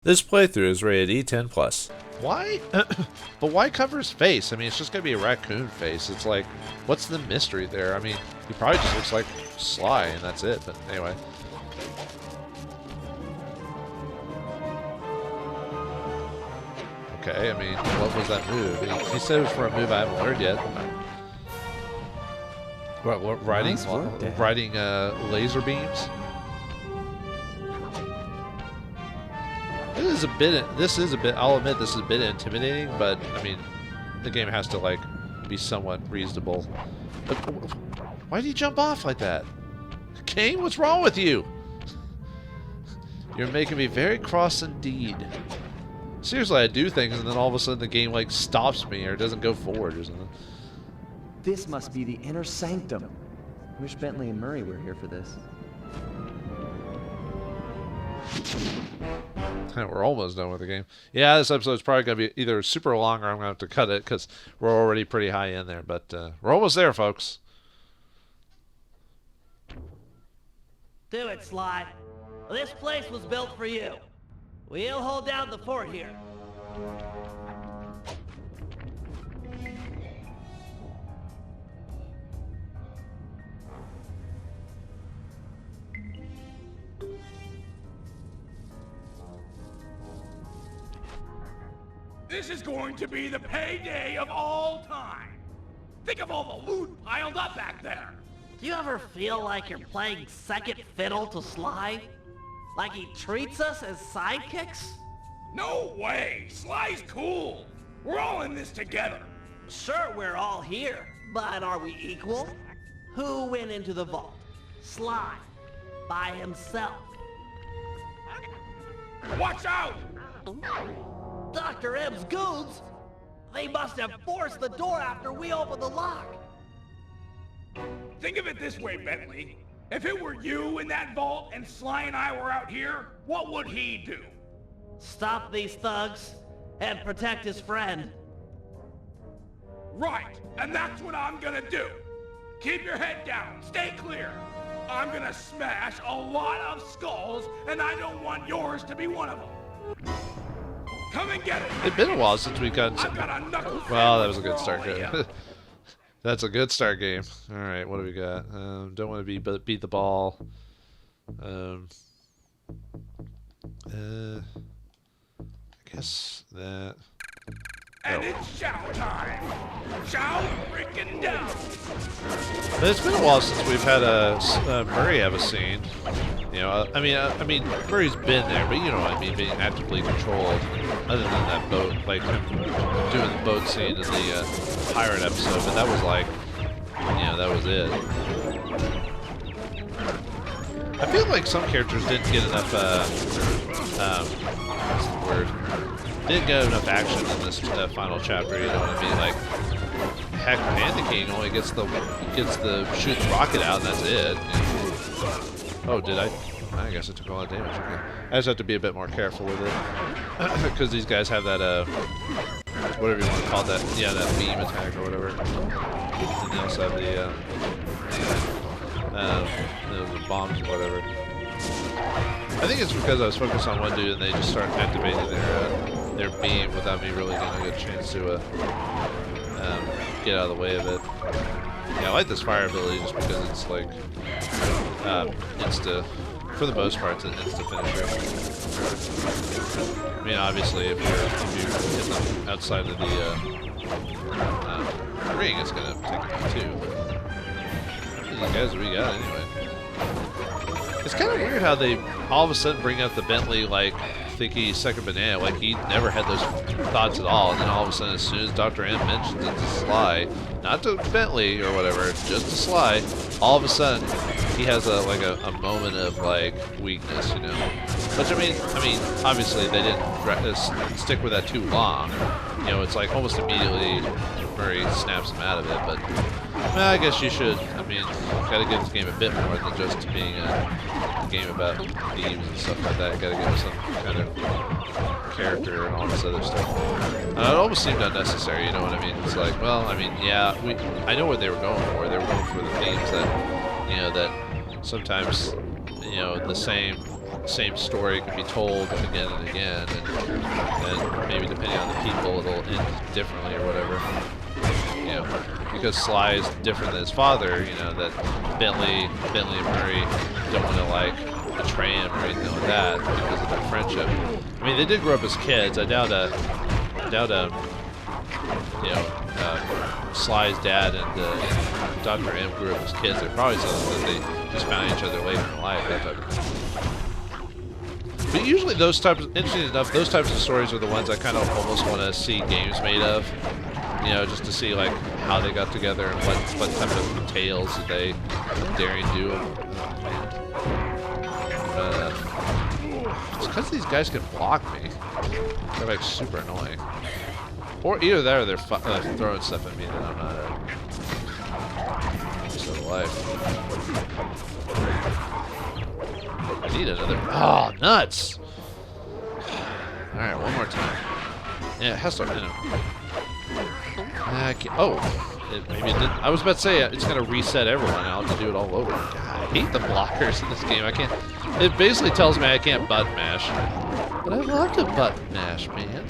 This playthrough is rated E10+. Why? But why cover his face? I mean, it's just gonna be a raccoon face. It's like, what's the mystery there? I mean, he probably just looks like Sly, and that's it. But anyway. Okay, I mean, what was that move? He said it was for a move I haven't learned yet. What riding? Nice work, Dad. Riding laser beams? This is a bit, I'll admit this is a bit intimidating, but I mean, the game has to like be somewhat reasonable. But why did he jump off like that? Kane, what's wrong with you? You're making me very cross indeed. Seriously, I do things and then all of a sudden the game like stops me or doesn't go forward or something. This must be the inner sanctum. Wish Bentley and Murray were here for this. We're almost done with the game. Yeah, this episode's probably going to be either super long or I'm going to have to cut it because we're already pretty high in there. But we're almost there, folks. Do it, Sly. This place was built for you. We'll hold down the fort here. This is going to be the payday of all time. Think of all the loot piled up back there. Do you ever feel like you're playing second fiddle to Sly? Like he treats us as sidekicks? No way, Sly's cool. We're all in this together. Sure, we're all here, but are we equal? Who went into the vault? Sly, by himself. Watch out! Dr. M's goons? They must have forced the door after we opened the lock. Think of it this way, Bentley. If it were you in that vault and Sly and I were out here, what would he do? Stop these thugs and protect his friend. Right, and that's what I'm gonna do. Keep your head down, stay clear. I'm gonna smash a lot of skulls, and I don't want yours to be one of them. Come and get it. It's been a while since we've gotten I've some. got a knuckle Well, that was a good sandwich start for all game. of you. That's a good start game. All right, what do we got? Don't want to beat the ball. I guess that. And it's chow time. Chow freaking down. But it's been a while since we've had a Murray have a scene. You know, I mean, Murray's been there, but you know what I mean, being actively controlled. Other than that boat, like him doing the boat scene in the pirate episode, but that was like, you know, that was it. I feel like some characters didn't get enough. What's the word? Didn't get enough action in this final chapter. You know what I mean? Like, heck, Panda King only gets the shoot the rocket out, and that's it. Oh, did I? I guess I took a lot of damage. Okay. I just have to be a bit more careful with it because these guys have that whatever you want to call that. Yeah, that beam attack or whatever. And they also have the bombs or whatever. I think it's because I was focused on one dude and they just started activating their beam without me really getting a good chance to get out of the way of it. Yeah, I like this fire ability just because it's like for the most part, it's an insta finisher. I mean, obviously, if you hit them outside of the ring, it's gonna take them too. These guys we got anyway. It's kind of weird how they all of a sudden bring up the Bentley like thinky second banana, like he never had those thoughts at all, and then all of a sudden, as soon as Dr. M mentions it to Sly, not to Bentley or whatever, just to Sly, all of a sudden he has a moment of like weakness, you know. Which I mean, obviously they didn't stick with that too long. You know, it's like almost immediately Murray snaps him out of it, but well, I guess you should. I mean, gotta give this game a bit more than just being a game about thieves and stuff like that. Gotta give it some kind of character and all this other stuff. It almost seemed unnecessary, you know what I mean? It's like, well, I mean, yeah, I know what they were going for. They were going for the themes that, you know, that sometimes, you know, the same same story can be told again and again, and maybe depending on the people, it'll end differently or whatever. You know, because Sly is different than his father. You know that Bentley and Murray don't want to like betray him or anything like that because of their friendship. I mean, they did grow up as kids. I doubt Sly's dad and Dr.M grew up as kids. They're probably something that they just found each other later in life, that type of thing. But usually those types, interesting enough, those types of stories are the ones I kind of almost want to see games made of. You know, just to see like how they got together and what type of tales did they daring do. Oh, man. It's because these guys can block me. They're like super annoying. Or either that or they're throwing stuff at me that I'm not so life. I need another. Oh, nuts! Alright, one more time. Yeah, it has to. Maybe it didn't. I was about to say it's gonna reset everyone. I'll have to do it all over. God, I hate the blockers in this game. I can't. It basically tells me I can't button mash, but I love to button mash, man.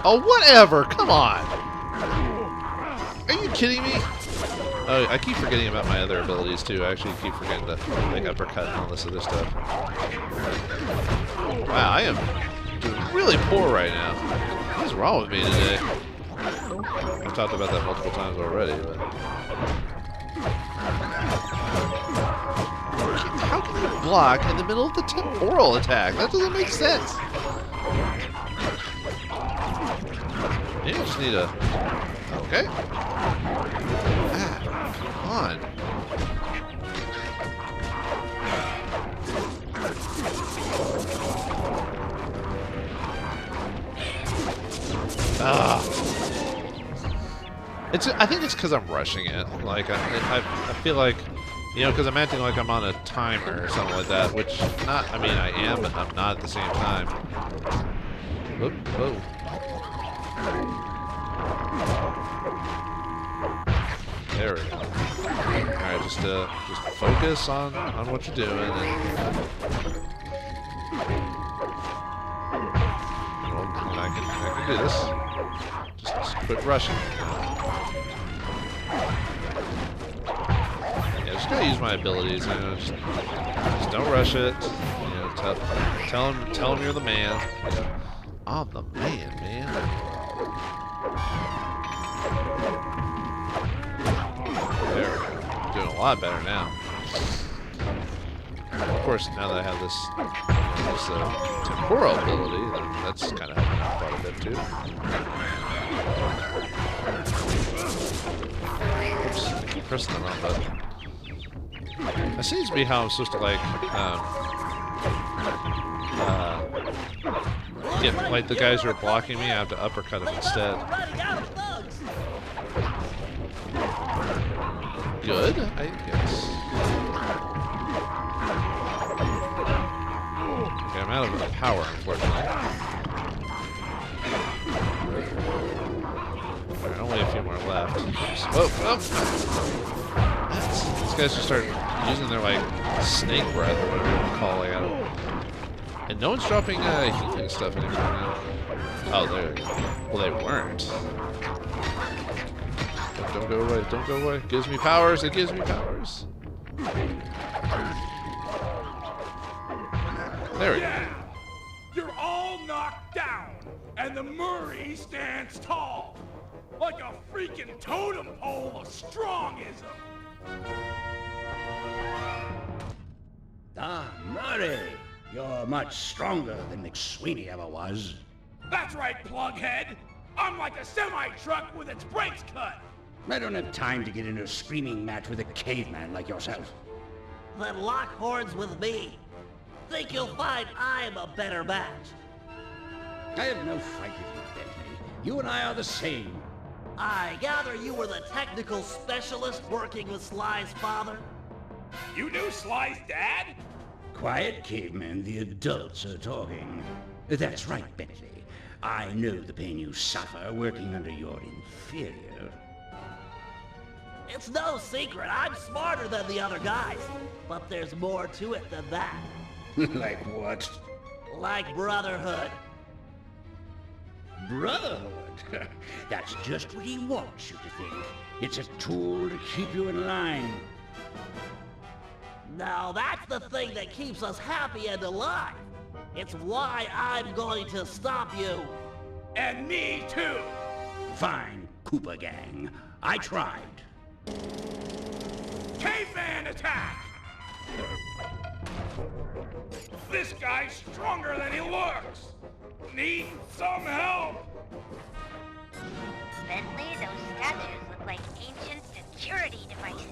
Oh, whatever! Come on! Are you kidding me? Oh, I keep forgetting about my other abilities too. I actually keep forgetting to like uppercut and all this other stuff. Wow, I am doing really poor right now. What's wrong with me today? I've talked about that multiple times already, but how can you block in the middle of the temporal attack? That doesn't make sense. You just need a... Okay. Ah, come on. Ah. I think it's because I'm rushing it. Like, I feel like, you know, because I'm acting like I'm on a timer or something like that, which not... I mean, I am, but I'm not at the same time. Whoop, whoa. There we go. Alright, just focus on what you're doing and well, I can do this. Just quit rushing. Yeah, just gotta use my abilities, you know, just don't rush it. You know, tell him you're the man. You know, I'm the man. There we go. Doing a lot better now. Of course, now that I have this temporal ability, then that's kind of helping out quite a bit too. Oops, I keep pressing the wrong button. That seems to be how I'm supposed to like, get like the guys who are blocking me. I have to uppercut them instead. Good, I guess. Okay, I'm out of the power, unfortunately. Alright, only a few more left. Oops. Whoa, oh. These guys just start using their, like, snake breath or whatever you want to call it. And no one's dropping healing stuff anymore now. Oh, there we go. Well, they weren't. Don't go away, don't go away. It gives me powers, it gives me powers. There we go. You're all knocked down, and the Murray stands tall, like a freaking totem pole of strongism. Ah, Murray, you're much stronger than McSweeney ever was. That's right, plughead. I'm like a semi-truck with its brakes cut. I don't have time to get into a screaming match with a caveman like yourself. Then lock horns with me. Think you'll find I'm a better match. I have no fight with you, Bentley. You and I are the same. I gather you were the technical specialist working with Sly's father? You knew Sly's dad? Quiet, caveman. The adults are talking. That's right, Bentley. I know the pain you suffer working under your inferior. It's no secret, I'm smarter than the other guys. But there's more to it than that. Like what? Like brotherhood. Brotherhood? That's just what he wants you to think. It's a tool to keep you in line. Now that's the thing that keeps us happy and alive. It's why I'm going to stop you. And me too. Fine, Cooper Gang. I tried. Caveman attack! This guy's stronger than he looks. Need some help? Bentley, those statues look like ancient security devices.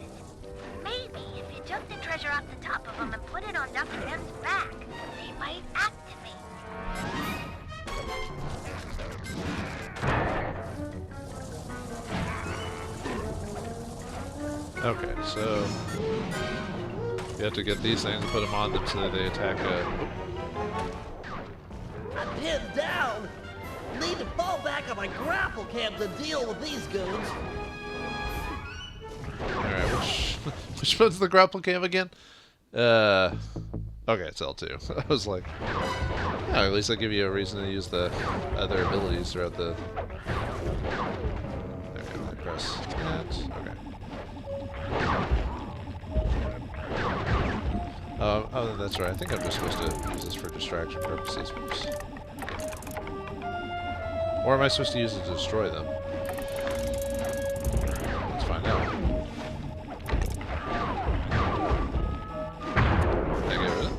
Maybe if you took the treasure off the top of them and put it on Dr. M's back, they might activate. Okay, so you have to get these things, put them on them so that they attack. I'm pinned down. Need to fall back on my grapple cam to deal with these goons. All right, which one's the grapple cam again? Okay, it's L2. I was like, yeah, at least I give you a reason to use the other abilities throughout the. Okay, I press that. Okay. Oh, that's right. I think I'm just supposed to use this for distraction purposes. Oops. Or am I supposed to use it to destroy them? Let's find out. Did I get rid of it?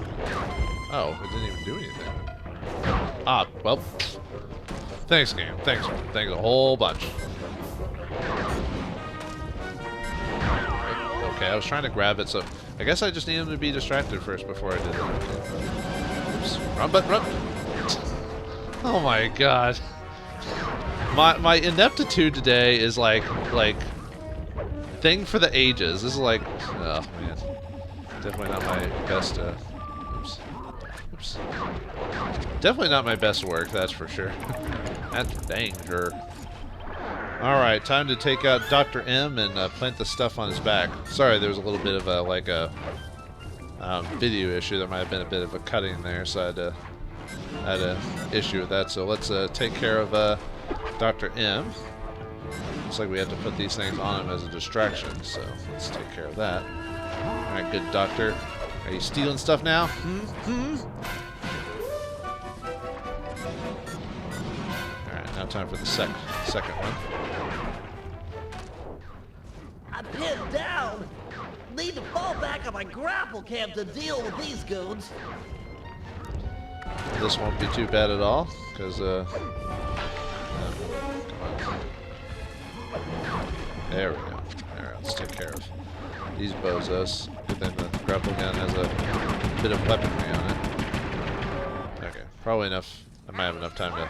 Oh, it didn't even do anything. Ah, well. Thanks, game. Thanks a whole bunch. Okay, I was trying to grab it, so I guess I just needed to be distracted first before I did that. Oops. Run, but run! Oh my god. My ineptitude today is like thing for the ages. This is like, oh man, definitely not my best. Oops. Definitely not my best work, that's for sure. That's danger. All right, time to take out Dr.M and plant the stuff on his back. Sorry, there was a little bit of a video issue. There might have been a bit of a cutting there, so I had an issue with that. So let's take care of Dr.M. Looks like we have to put these things on him as a distraction, so let's take care of that. All right, good doctor. Are you stealing stuff now? All right, now time for the second one. I'm pinned down. Need to fall back on my grapple cam to deal with these goons. This won't be too bad at all, because come on. There we go. Alright, let's take care of these bozos. Good thing the grapple gun has a bit of weaponry on it. Okay, probably enough. I might have enough time to,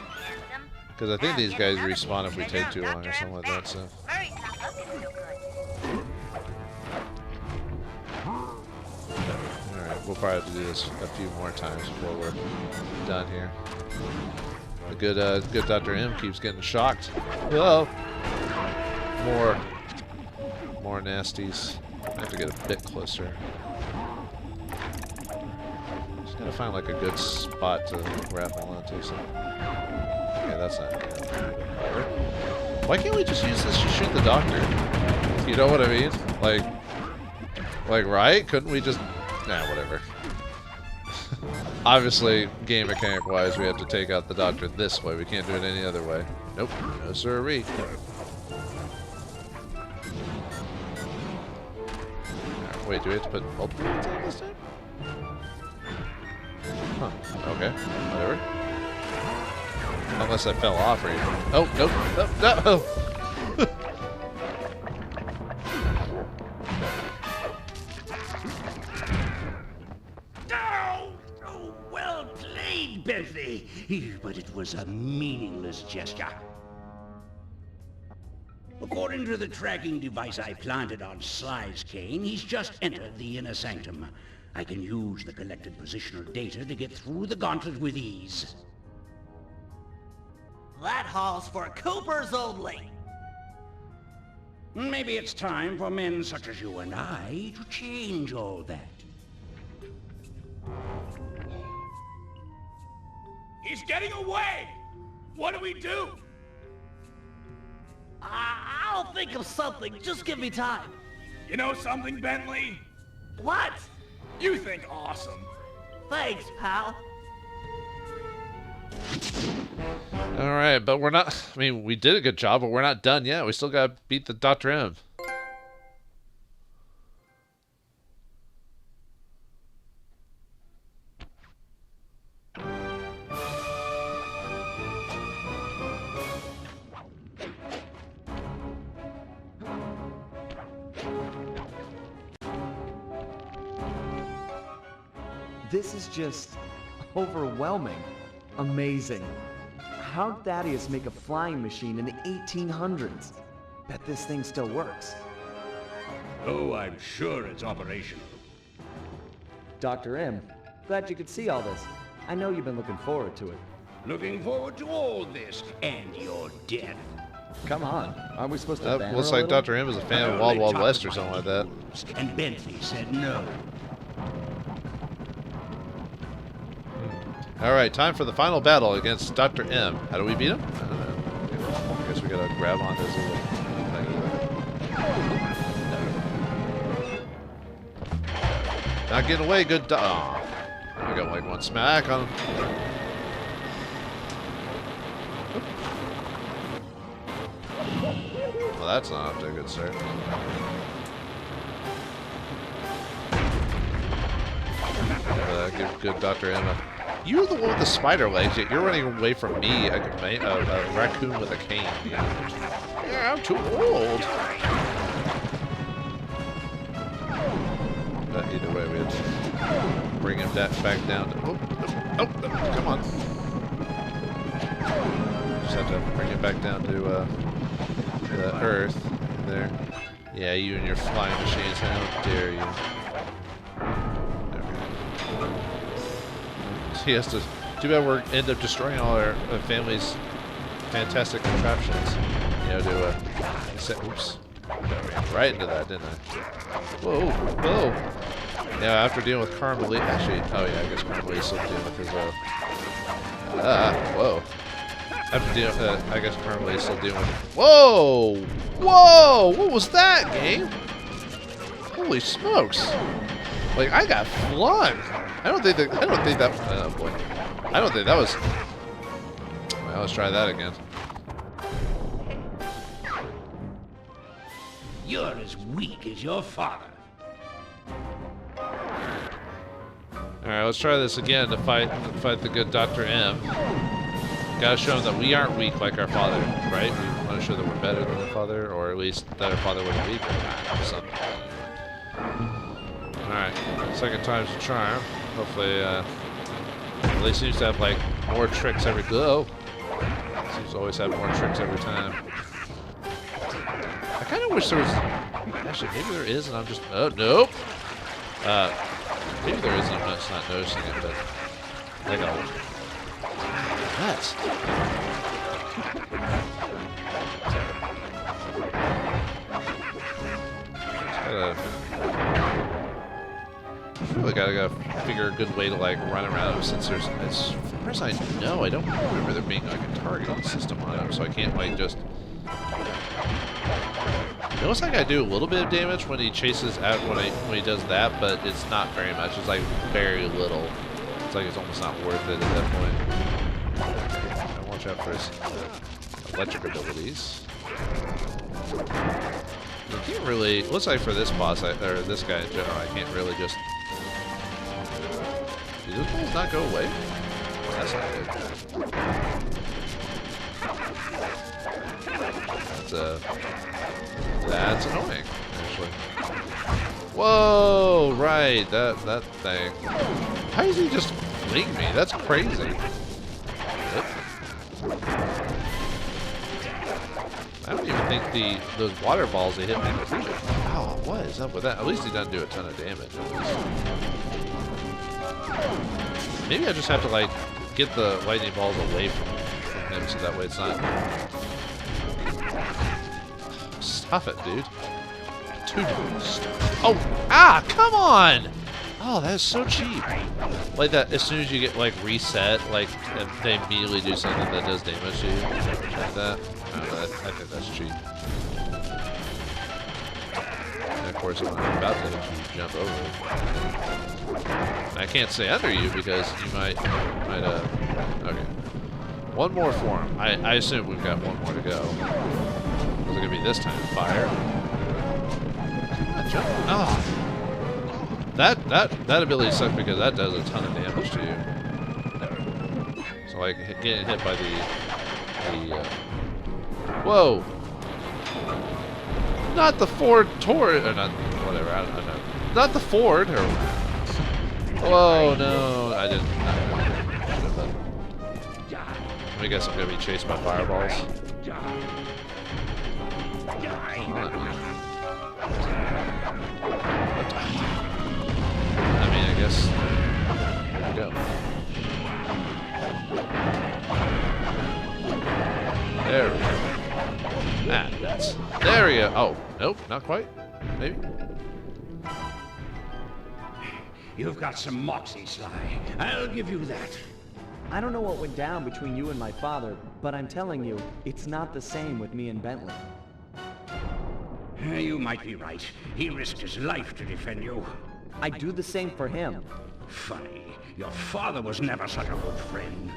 because I think these guys respawn if we take too long or something like that, so. Alright, we'll probably have to do this a few more times before we're done here. The good Dr. M keeps getting shocked. Whoa! More nasties. I have to get a bit closer. Just gotta find like a good spot to grapple onto. So. Okay, that's not good. Why can't we just use this to shoot the doctor? You know what I mean? Like, right? Couldn't we just... Nah, whatever. Obviously, game mechanic wise, we have to take out the doctor this way. We can't do it any other way. Nope. No sirree. Wait, do we have to put multiple ones on this time? Huh. Okay. Whatever. Unless I fell off or anything. Oh, nope. No. Oh, well played, Bentley. But it was a meaningless gesture. According to the tracking device I planted on Sly's cane, he's just entered the inner sanctum. I can use the collected positional data to get through the gauntlet with ease. That hall's for Coopers only. Maybe it's time for men such as you and I to change all that. He's getting away! What do we do? I'll think of something. Just give me time. You know something, Bentley? What? You think awesome. Thanks, pal. Alright, but we're not... I mean, we did a good job, but we're not done yet. We still gotta beat the Dr. M. This is just overwhelming. Amazing. How'd Thaddeus make a flying machine in the 1800s? Bet this thing still works. Oh, I'm sure it's operational. Dr. M, glad you could see all this. I know you've been looking forward to it. Looking forward to all this and your death. Come on, aren't we supposed to That banter looks a like little? Dr. M is a fan of Wild Wild West or something like that. And Bentley said no. Alright, time for the final battle against Dr. M. How do we beat him? I don't know. I guess we gotta grab onto his little thing. Not getting away, good I got like one smack on him. Well, that's not up to a good start. Give good Dr. M. You're the one with the spider legs, yet you're running away from me, a raccoon with a cane. Yeah, I'm too old. But either way, we had to bring him back down to... Oh, come on. Just have to bring it back down to the Earth. There. Yeah, you and your flying machines, how dare you. He has to. Too bad we're end up destroying all our family's fantastic contraptions. You know, to set. Oops. Right into that, didn't I? Whoa, whoa. Yeah, after dealing with Carmelie. Actually, oh yeah, I guess Carmelie's still dealing with his. Whoa. After dealing, I guess Carmelie's still dealing with. Whoa, whoa. What was that, game? Holy smokes! Like I got flung. I don't think that. Oh boy. I don't think that was. Well, let's try that again. You're as weak as your father. All right, let's try this again to fight the good Dr. M. Gotta show him that we aren't weak like our father, right? We want to show that we're better than our father, or at least that our father wasn't weak or something. Alright, second time's a charm. Hopefully, at least seems to have like more tricks every go. Seems to always have more tricks every time. I kind of wish there was. Actually, maybe there is, and I'm just. Oh nope. Maybe there is, and I'm just not noticing it. But they got. Nuts. I really gotta figure a good way to like run around him since there's, as far as I know, I don't remember there being like a targeting system on him, so I can't like just. It looks like I do a little bit of damage when he chases out when he does that, but it's not very much. It's like very little. It's like it's almost not worth it at that point. Watch out for his electric abilities. You can't really. Looks like for this boss, or this guy in general, I can't really just. Do those balls not go away? That's not good. That's annoying, actually. Whoa! Right, that thing. How does he just fling me? That's crazy. Yep. I don't even think those water balls they hit me with. Wow, what is up with that? At least he doesn't do a ton of damage. Maybe I just have to like get the lightning balls away from him so that way it's not. Tough it, dude. Oh, come on! Oh, that's so cheap. Like that, as soon as you get like reset, like they immediately do something that does damage to you. Like that. I think that's cheap. And of course, when I'm about to hit you, jump over it. I can't stay under you because you might, okay. One more form. I assume we've got one more to go. Is it gonna be this time? Fire. Oh. That ability sucks because that does a ton of damage to you. So like getting hit by the whoa. Not the Ford Torrid, or not, whatever, I don't know. Not the Ford, or... Whoa, no, I didn't. I guess I'm gonna be chased by fireballs. I mean, I guess, there we go. There we go. There we go. Oh, nope, not quite. Maybe. You've got some moxie, Sly. I'll give you that. I don't know what went down between you and my father, but I'm telling you, it's not the same with me and Bentley. You might be right. He risked his life to defend you. I'd do the same for him. Funny. Your father was never such a good friend.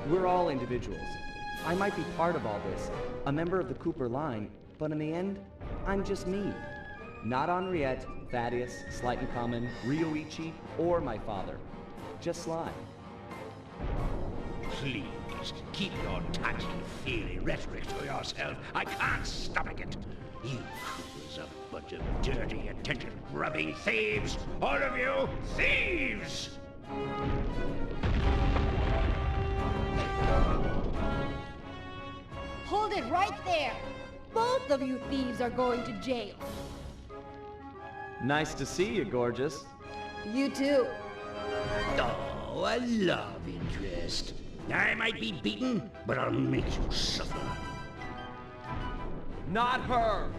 We're all individuals. I might be part of all this, a member of the Cooper line, but in the end, I'm just me. Not Henriette, Thaddeus, Slighton Common, Ryoichi, or my father. Just Sly. Please, keep your touchy-feely rhetoric to yourself. I can't stomach it. You Coopers are a bunch of dirty, attention-grubbing thieves. All of you, thieves! Hold it right there! Both of you thieves are going to jail. Nice to see you, gorgeous. You too. Oh, a love interest. I might be beaten, but I'll make you suffer. Not her!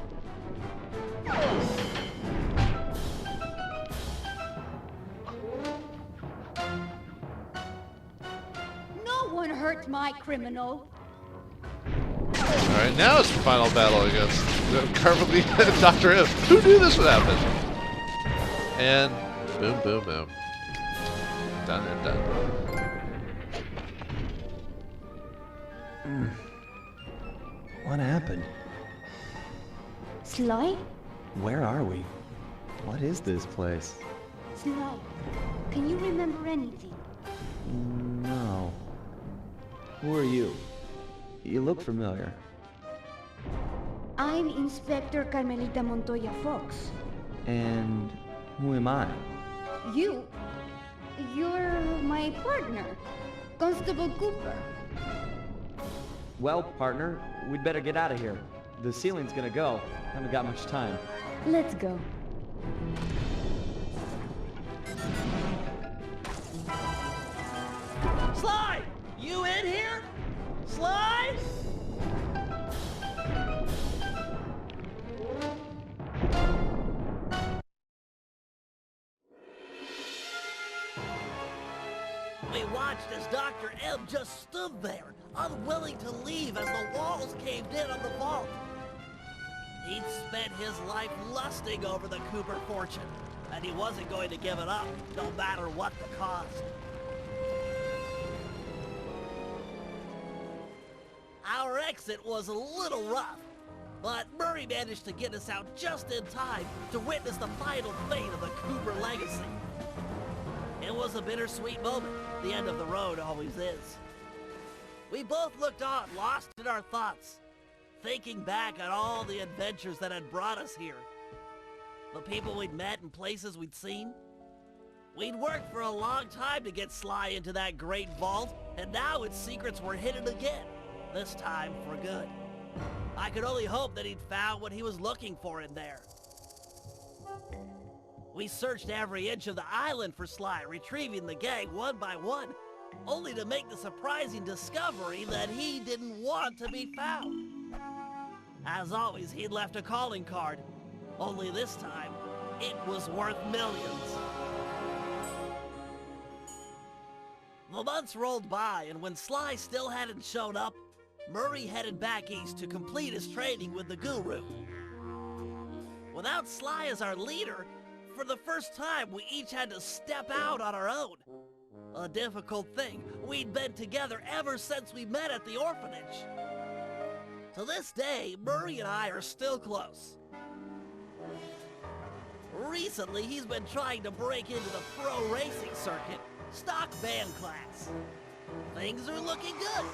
No one hurt my criminal. Alright, now it's the final battle against Carmely and Dr. M. Who knew this would happen? And boom, boom, boom. Done and done. What happened? Sly? Where are we? What is this place? Sly, can you remember anything? No. Who are you? You look familiar. I'm Inspector Carmelita Montoya Fox. And who am I? You're my partner, Constable Cooper. Well, partner, we'd better get out of here. The ceiling's gonna go. Haven't got much time. Let's go. Sly! You in here? Sly? We watched as Dr. M just stood there, unwilling to leave as the walls caved in on the vault. He'd spent his life lusting over the Cooper fortune, and he wasn't going to give it up, no matter what the cost. Our exit was a little rough, but Murray managed to get us out just in time to witness the final fate of the Cooper legacy. It was a bittersweet moment. The end of the road always is. We both looked on, lost in our thoughts, thinking back on all the adventures that had brought us here. The people we'd met and places we'd seen. We'd worked for a long time to get Sly into that great vault, and now its secrets were hidden again, this time for good. I could only hope that he'd found what he was looking for in there. We searched every inch of the island for Sly, retrieving the gang one by one, only to make the surprising discovery that he didn't want to be found. As always, he'd left a calling card. Only this time, it was worth millions. The months rolled by, and when Sly still hadn't shown up, Murray headed back east to complete his training with the Guru. Without Sly as our leader, for the first time we each had to step out on our own. A difficult thing. We'd been together ever since we met at the orphanage. To this day, Murray and I are still close. Recently, he's been trying to break into the pro racing circuit, stock band class. Things are looking good.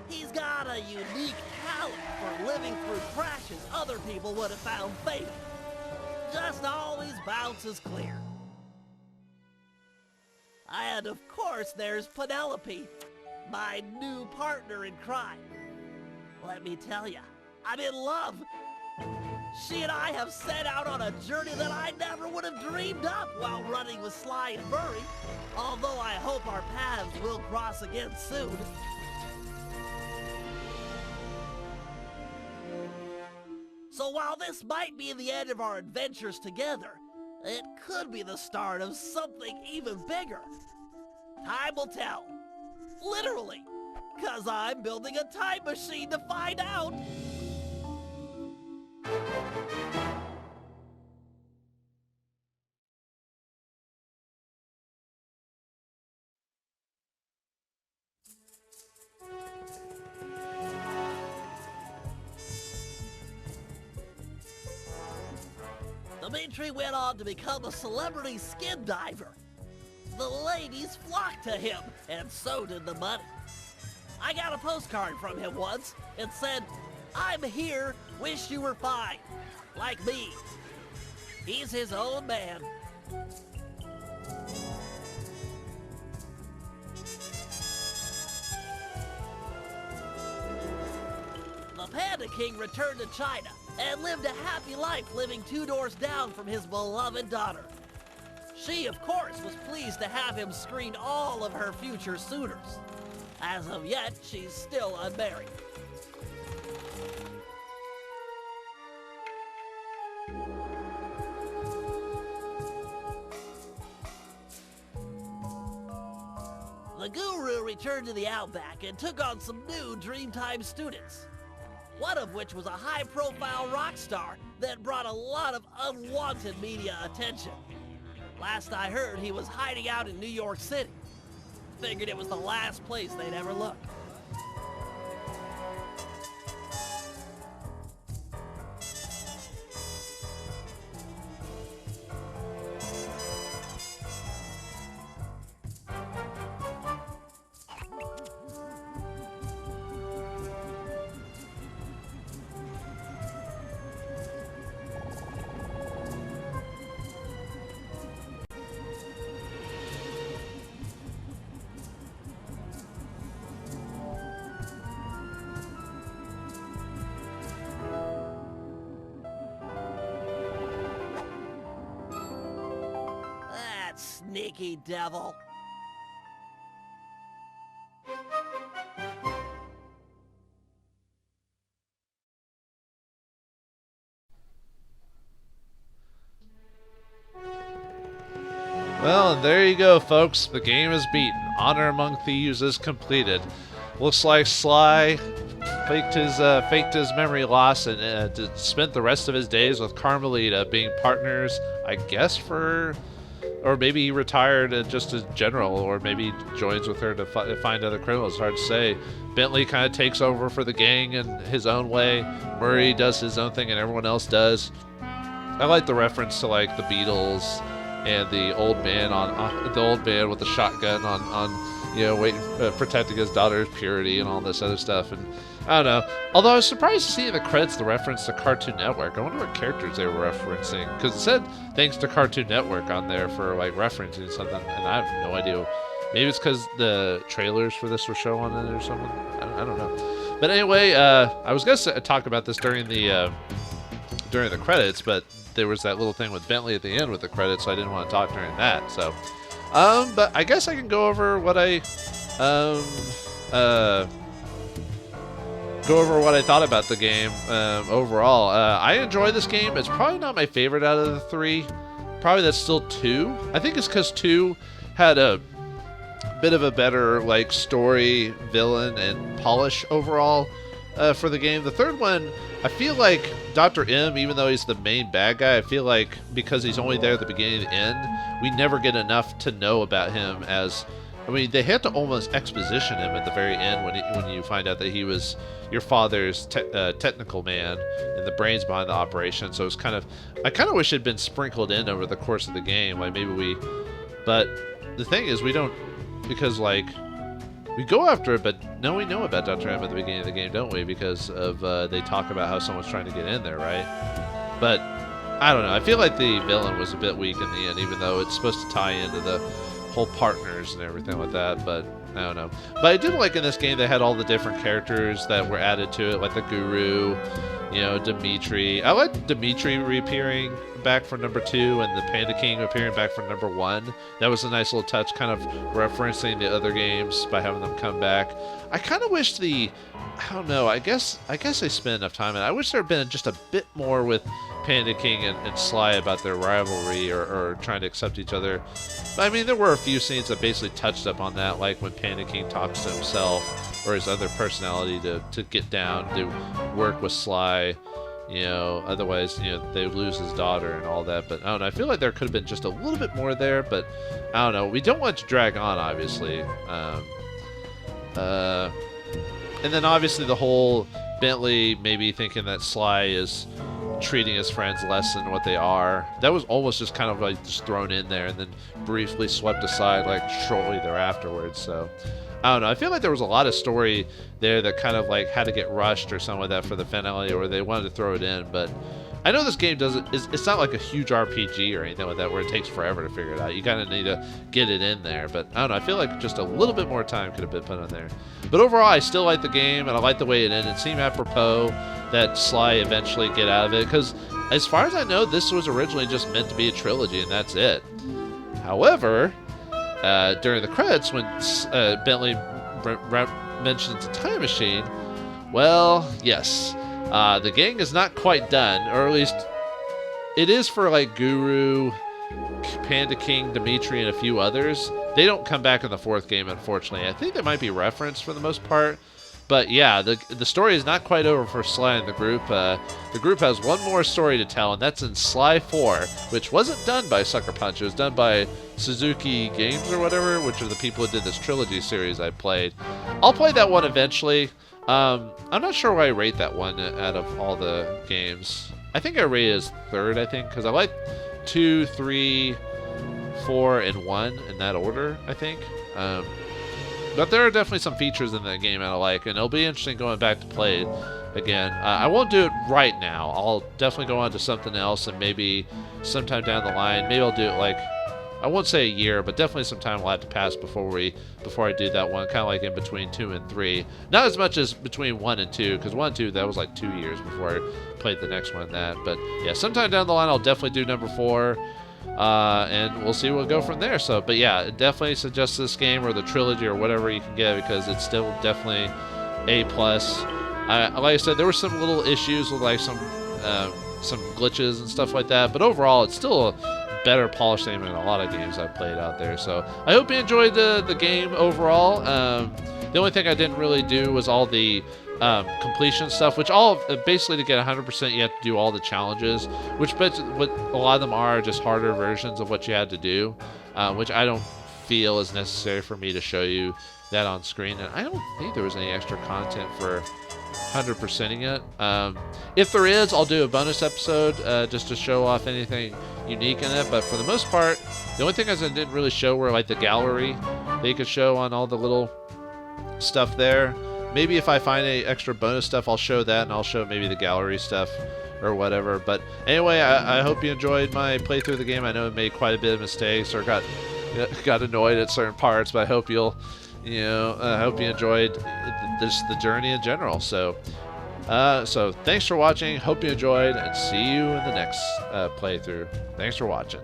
He's got a unique talent for living through crashes other people would have found fatal. Just always bounces clear. And of course, there's Penelope, my new partner in crime. Let me tell ya, I'm in love. She and I have set out on a journey that I never would have dreamed up while running with Sly and Murray, although I hope our paths will cross again soon. So while this might be the end of our adventures together, it could be the start of something even bigger. Time will tell. Literally. 'Cause I'm building a time machine to find out. Dimitri went on to become a celebrity skin diver. The ladies flocked to him, and so did the money. I got a postcard from him once. It said, "I'm here, wish you were fine." Like me. He's his own man. The Panda King returned to China and lived a happy life living 2 doors down from his beloved daughter. She, of course, was pleased to have him screen all of her future suitors. As of yet, she's still unmarried. The Guru returned to the Outback and took on some new Dreamtime students. One of which was a high-profile rock star that brought a lot of unwanted media attention. Last I heard, he was hiding out in New York City. Figured it was the last place they'd ever look. Sneaky devil. Well, and there you go, folks. The game is beaten. Honor Among Thieves is completed. Looks like Sly faked his memory loss and spent the rest of his days with Carmelita, being partners, I guess, or maybe he retired just as general, or maybe joins with her to find other criminals. It's hard to say. Bentley kind of takes over for the gang in his own way. Murray does his own thing, and everyone else does. I like the reference to like the Beatles and the old man with the shotgun on waiting, protecting his daughter's purity and all this other stuff. And I don't know. Although I was surprised to see in the credits the reference to Cartoon Network. I wonder what characters they were referencing, because it said thanks to Cartoon Network on there for like referencing something, and I have no idea. Maybe it's because the trailers for this were shown on it or something. I don't know. But anyway, I was gonna talk about this during the credits, but there was that little thing with Bentley at the end with the credits, so I didn't want to talk during that. So, but I guess I can go over what I go over what I thought about the game overall. I enjoy this game. It's probably not my favorite out of the 3. Probably that's still 2. I think it's because 2 had a bit of a better like story, villain, and polish overall for the game. The third one, I feel like Dr.M, even though he's the main bad guy, I feel like because he's only there at the beginning and the end, we never get enough to know about him as... I mean, they had to almost exposition him at the very end when you find out that he was your father's technical man and the brains behind the operation. So it's kind of... I kind of wish it had been sprinkled in over the course of the game. Like, maybe we... But the thing is, we don't... Because, like... We go after it, but no, we know about Dr.M at the beginning of the game, don't we? Because of they talk about how someone's trying to get in there, right? But I don't know. I feel like the villain was a bit weak in the end, even though it's supposed to tie into the whole partners and everything like that. But I don't know. But I did like in this game they had all the different characters that were added to it, like the Guru, you know, Dimitri. I like Dimitri reappearing back for number 2 and the Panda King appearing back for number 1. That was a nice little touch, kind of referencing the other games by having them come back. I kind of wish I don't know, I guess I spent enough time, and I wish there had been just a bit more with Panda King and Sly about their rivalry or trying to accept each other. But, I mean, there were a few scenes that basically touched up on that, like when Panda King talks to himself or his other personality to get down, to work with Sly. You know, otherwise, you know, they lose his daughter and all that. But I don't know. I feel like there could have been just a little bit more there. But I don't know. We don't want to drag on, obviously. And then obviously the whole Bentley maybe thinking that Sly is treating his friends less than what they are. That was almost just kind of like just thrown in there and then briefly swept aside like shortly thereafterwards. So I don't know. I feel like there was a lot of story there that kind of like had to get rushed or something like that for the finale, or they wanted to throw it in. But I know this game doesn't. It's not like a huge RPG or anything like that where it takes forever to figure it out. You kind of need to get it in there. But I don't know. I feel like just a little bit more time could have been put on there. But overall, I still like the game and I like the way it ended. It seemed apropos that Sly eventually get out of it, because as far as I know, this was originally just meant to be a trilogy and that's it. However, during the credits, when Bentley mentions a time machine, well, yes, the gang is not quite done, or at least it is for like Guru, Panda King, Dimitri, and a few others. They don't come back in the 4th game, unfortunately. I think they might be referenced for the most part. But yeah, the story is not quite over for Sly and the group. The group has one more story to tell, and that's in Sly 4, which wasn't done by Sucker Punch. It was done by Suzuki Games or whatever, which are the people who did this trilogy series I played. I'll play that one eventually. I'm not sure why I rate that one out of all the games. I think I rate it as 3rd, I think, because I like 2, 3, 4, and 1 in that order, I think. But there are definitely some features in that game I like, and it'll be interesting going back to play it again. I won't do it right now. I'll definitely go on to something else, and maybe sometime down the line, maybe I'll do it like, I won't say a year, but definitely some time will have to pass before I do that one, kind of like in between 2 and 3. Not as much as between 1 and 2, because 1 and 2, that was like 2 years before I played the next one. But yeah, sometime down the line, I'll definitely do number 4. And we'll see we'll go from there. So, but yeah, definitely suggest this game or the trilogy or whatever you can get, because it's still definitely A+. Like I said, there were some little issues with like some glitches and stuff like that, but overall it's still a better polished game than a lot of games I've played out there. So I hope you enjoyed the game overall. The only thing I didn't really do was all the completion stuff, which all basically to get 100% you have to do all the challenges, which what a lot of them are just harder versions of what you had to do, which I don't feel is necessary for me to show you that on screen, and I don't think there was any extra content for 100%ing it. If there is, I'll do a bonus episode just to show off anything unique in it, but for the most part, the only thing I didn't really show were like the gallery that you could show on all the little stuff there. Maybe if I find any extra bonus stuff, I'll show that, and I'll show maybe the gallery stuff or whatever. But anyway, I hope you enjoyed my playthrough of the game. I know I made quite a bit of mistakes or got annoyed at certain parts, but I hope I hope you enjoyed the journey in general. So thanks for watching. Hope you enjoyed, and see you in the next playthrough. Thanks for watching.